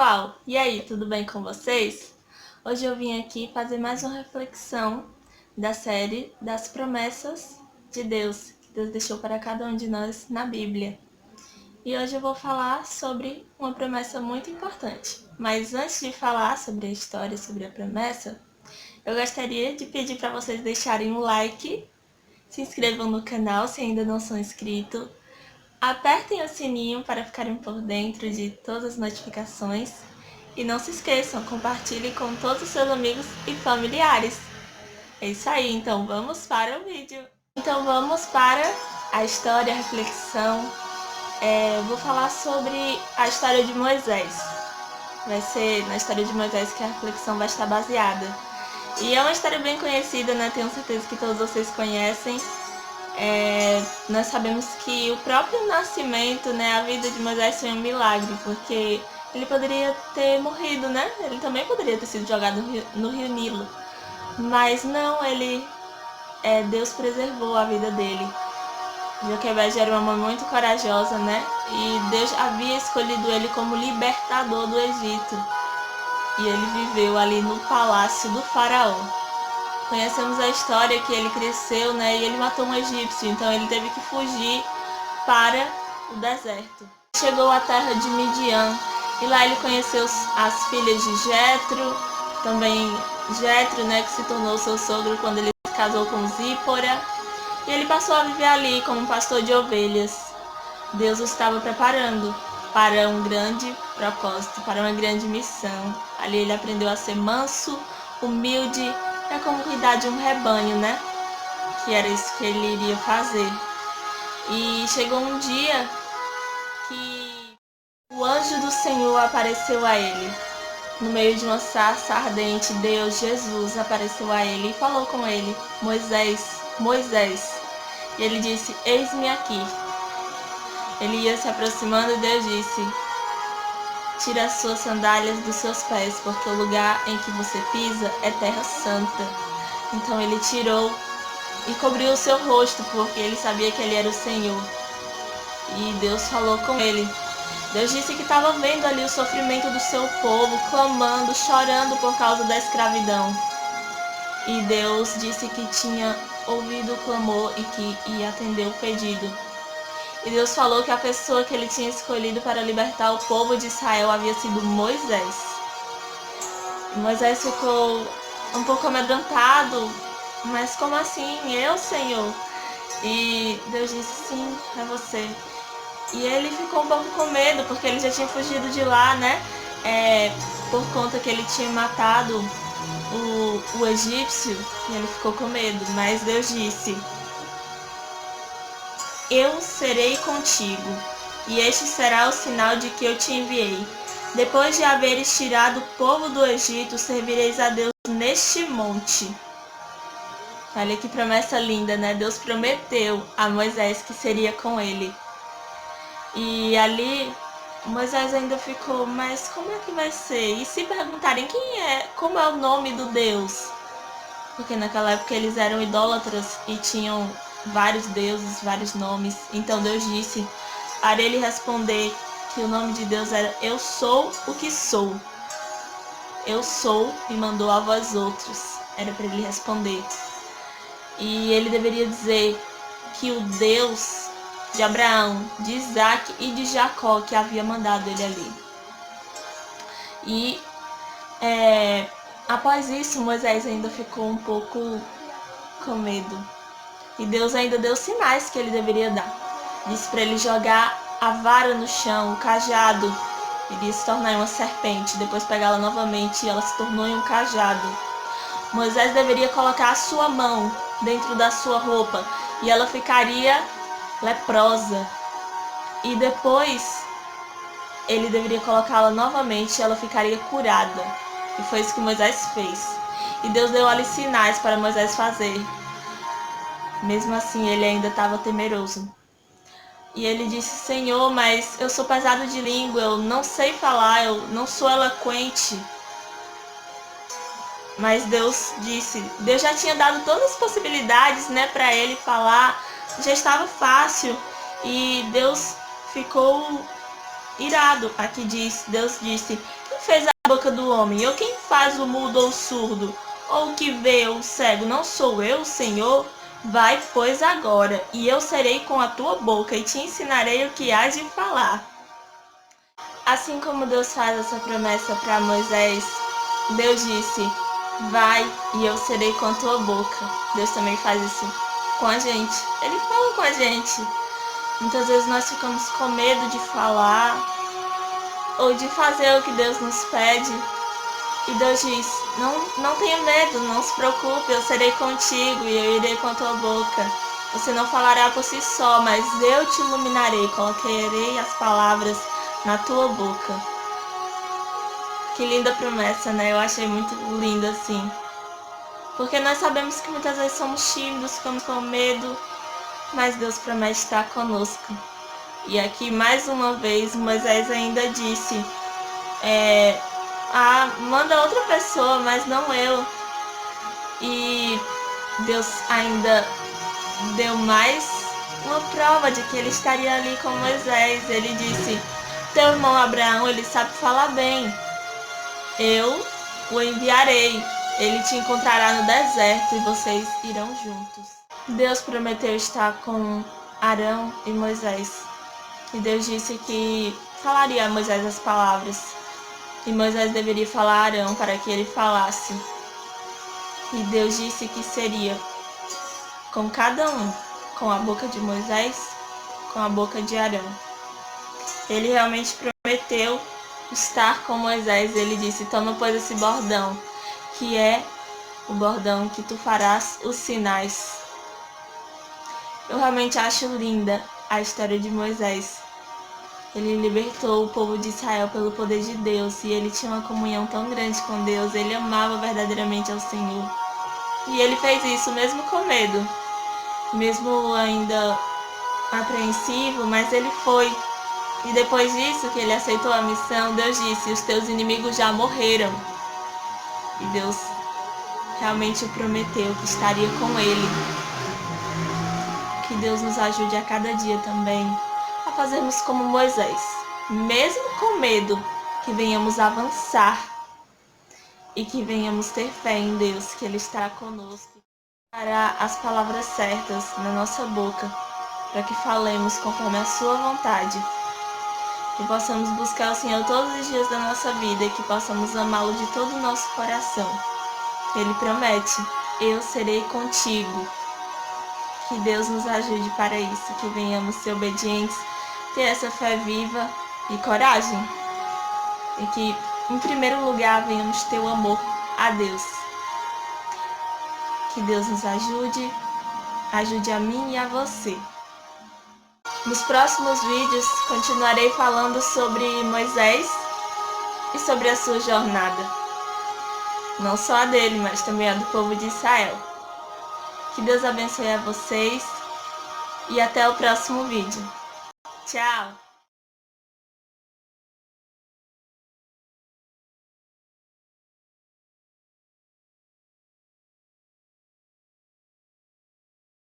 pessoal! E aí, tudo bem com vocês? Hoje eu vim aqui fazer mais uma reflexão da série das promessas de Deus, que Deus deixou para cada um de nós na Bíblia. E hoje eu vou falar sobre uma promessa muito importante. Mas antes de falar sobre a história, sobre a promessa, eu gostaria de pedir para vocês deixarem um like, se inscrevam no canal se ainda não são inscritos, apertem o sininho para ficarem por dentro de todas as notificações e não se esqueçam, compartilhem com todos os seus amigos e familiares. É isso aí, então vamos para o vídeo. Então vamos para a história, a reflexão. Vou falar sobre a história de Moisés. Vai ser na história de Moisés que a reflexão vai estar baseada. E é uma história bem conhecida, né? Tenho certeza que todos vocês conhecem. Nós sabemos que o próprio nascimento, né, a vida de Moisés foi um milagre, porque ele poderia ter morrido, né? Ele também poderia ter sido jogado no rio Nilo, mas não, Deus preservou a vida dele. Joquebede era uma mãe muito corajosa, né? E Deus havia escolhido ele como libertador do Egito, e ele viveu ali no palácio do faraó. Conhecemos a história que ele cresceu, né, e ele matou um egípcio, então ele teve que fugir para o deserto. Chegou à terra de Midian e lá ele conheceu as filhas de Jetro, também Jetro, né, que se tornou seu sogro quando ele se casou com Zípora, e ele passou a viver ali como pastor de ovelhas. Deus o estava preparando para um grande propósito, para uma grande missão. Ali ele aprendeu a ser manso, humilde, é como cuidar de um rebanho, né? Que era isso que ele iria fazer. E chegou um dia que o anjo do Senhor apareceu a ele. No meio de uma sarça ardente, Deus, Jesus, apareceu a ele e falou com ele: Moisés, Moisés. E ele disse: eis-me aqui. Ele ia se aproximando e Deus disse: tira as suas sandálias dos seus pés, porque o lugar em que você pisa é terra santa. Então ele tirou e cobriu o seu rosto, porque ele sabia que ele era o Senhor. E Deus falou com ele. Deus disse que estava vendo ali o sofrimento do seu povo, clamando, chorando por causa da escravidão. E Deus disse que tinha ouvido o clamor e que ia atender o pedido. E Deus falou que a pessoa que ele tinha escolhido para libertar o povo de Israel havia sido Moisés. E Moisés ficou um pouco amedrontado. Mas como assim? Eu, Senhor? E Deus disse: sim, é você. E ele ficou um pouco com medo, porque ele já tinha fugido de lá, né? Por conta que ele tinha matado o egípcio. E ele ficou com medo. Mas Deus disse: eu serei contigo, e este será o sinal de que eu te enviei. Depois de haveres tirado o povo do Egito, servireis a Deus neste monte. Olha que promessa linda, né? Deus prometeu a Moisés que seria com ele. E ali, Moisés ainda ficou: mas como é que vai ser? E se perguntarem como é o nome do Deus? Porque naquela época eles eram idólatras e tinham vários deuses, vários nomes. Então Deus disse para ele responder que o nome de Deus era: eu sou o que sou. Eu sou e mandou a vós outros. Era para ele responder. E ele deveria dizer que o Deus de Abraão, de Isaac e de Jacó que havia mandado ele ali. E após isso, Moisés ainda ficou um pouco com medo. E Deus ainda deu sinais que ele deveria dar. Disse para ele jogar a vara no chão, o cajado. Ele ia se tornar em uma serpente, depois pegá-la novamente e ela se tornou em um cajado. Moisés deveria colocar a sua mão dentro da sua roupa e ela ficaria leprosa. E depois ele deveria colocá-la novamente e ela ficaria curada. E foi isso que Moisés fez. E Deus deu ali sinais para Moisés fazer. Mesmo assim, ele ainda estava temeroso. E ele disse: Senhor, mas eu sou pesado de língua, eu não sei falar, eu não sou eloquente. Mas Deus disse, Deus já tinha dado todas as possibilidades, né, para ele falar, já estava fácil. E Deus ficou irado. Aqui diz, Deus disse: quem fez a boca do homem? Ou quem faz o mudo ou o surdo? Ou o que vê ou o cego? Não sou eu, Senhor? Vai, pois, agora, e eu serei com a tua boca, e te ensinarei o que hás de falar. Assim como Deus faz essa promessa para Moisés, Deus disse, vai, e eu serei com a tua boca. Deus também faz isso com a gente. Ele fala com a gente. Muitas vezes nós ficamos com medo de falar, ou de fazer o que Deus nos pede. E Deus diz, não tenha medo, não se preocupe, eu serei contigo e eu irei com a tua boca. Você não falará por si só, mas eu te iluminarei, colocarei as palavras na tua boca. Que linda promessa, né? Eu achei muito linda assim. Porque nós sabemos que muitas vezes somos tímidos, ficamos com medo, mas Deus promete estar conosco. E aqui mais uma vez Moisés ainda disse, manda outra pessoa, mas não eu. E Deus ainda deu mais uma prova de que ele estaria ali com Moisés. Ele disse, teu irmão Abraão, ele sabe falar bem. Eu o enviarei. Ele te encontrará no deserto e vocês irão juntos. Deus prometeu estar com Arão e Moisés. E Deus disse que falaria a Moisés as palavras. E Moisés deveria falar a Arão para que ele falasse. E Deus disse que seria com cada um, com a boca de Moisés, com a boca de Arão. Ele realmente prometeu estar com Moisés. Ele disse, toma pois esse bordão, que é o bordão que tu farás os sinais. Eu realmente acho linda a história de Moisés. Ele libertou o povo de Israel pelo poder de Deus e ele tinha uma comunhão tão grande com Deus, ele amava verdadeiramente ao Senhor. E ele fez isso mesmo com medo, mesmo ainda apreensivo, mas ele foi. E depois disso, que ele aceitou a missão, Deus disse, os teus inimigos já morreram. E Deus realmente prometeu que estaria com ele. Que Deus nos ajude a cada dia também a fazermos como Moisés, mesmo com medo, que venhamos avançar e que venhamos ter fé em Deus, que Ele estará conosco, dará as palavras certas na nossa boca, para que falemos conforme a sua vontade, que possamos buscar o Senhor todos os dias da nossa vida e que possamos amá-lo de todo o nosso coração. Ele promete, eu serei contigo. Que Deus nos ajude para isso, que venhamos ser obedientes, ter essa fé viva e coragem. E que, em primeiro lugar, venhamos ter o amor a Deus. Que Deus nos ajude, ajude a mim e a você. Nos próximos vídeos, continuarei falando sobre Moisés e sobre a sua jornada. Não só a dele, mas também a do povo de Israel. Que Deus abençoe a vocês e até o próximo vídeo. Tchau!